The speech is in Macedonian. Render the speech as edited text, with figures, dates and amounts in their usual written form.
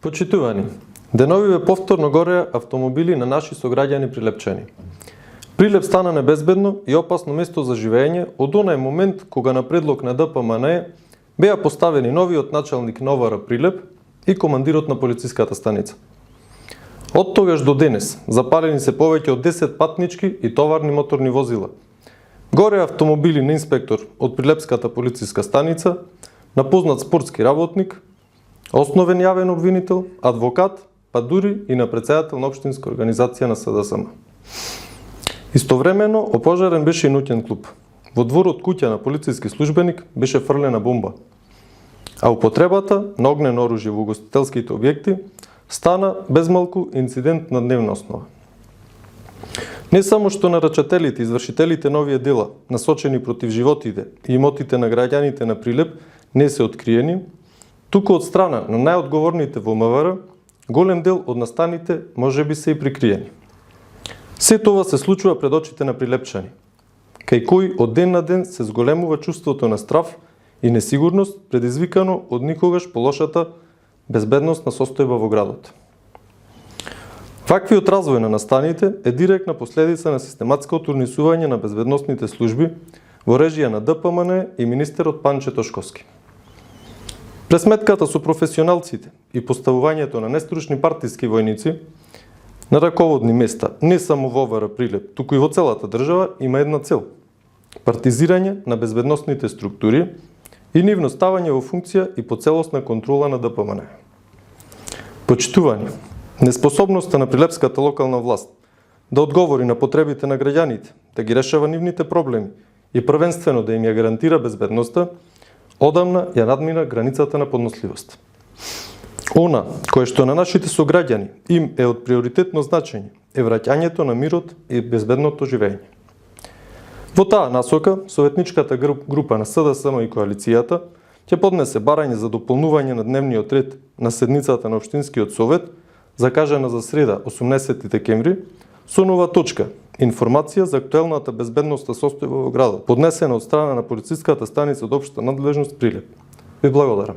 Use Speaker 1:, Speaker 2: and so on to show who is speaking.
Speaker 1: Почитувани, деновиве повторно гореа автомобили на наши сограѓани Прилепчани. Прилеп стана небезбедно и опасно место за живење од онај момент кога на предлог на ДПМН беа поставени новиот началник на ОВР Прилеп и командирот на полициската станица. Од тогаш до денес запалени се повеќе од 10 патнички и товарни моторни возила. Горе автомобили на инспектор од Прилепската полициска станица, на познат спортски работник, основен јавен обвинител, адвокат, па дури и на претседател на општинска организација на СДСМ. Истовремено опожарен беше и ноќен клуб. Во дворот куќа на полициски службеник беше фрлена бомба. А употребата на огнено оружје во угостителските објекти стана безмалку инцидент на дневна основа. Не само што нарачателите и извршителите на овие дела, насочени против животите и имотите на граѓаните на Прилеп, не се откриени, туку од страна на најодговорните во МВР, голем дел од настаните можеби се и прикриени. Се тоа се случува пред очите на Прилепчани, кај кои од ден на ден се зголемува чувството на страв и несигурност предизвикано од никогаш полошата безбедност на состојба во градот. Ваквиот развој на настаните е директна последица на систематското урнисување на безбедносните служби во режија на ДПМН и министерот Панче Тошковски. Пресметката со професионалците и поставувањето на нестручни партиски војници на раководни места, не само во ОВР Прилеп, туку и во целата држава, има една цел – партизирање на безбедносните структури и нивно ставање во функција и по целосна контрола на ДПМН. Почитувани, неспособноста на прилепската локална власт да одговори на потребите на граѓаните, да ги решава нивните проблеми и првенствено да им ја гарантира безбедноста, одамна ја надмина границата на подносливост. Она, кое што на нашите сограѓани им е од приоритетно значење, е враќањето на мирот и безбедното живење. Во таа насока, советничката група на СДСМ и коалицијата ќе поднесе барање за дополнување на дневниот ред на седницата на Општинскиот совет, закажана за среда 18 декември, со нова точка информација за актуелната безбедносна состојба во градот, поднесена од страна на полициската станица од општа надлежност Прилеп. Ви благодарам.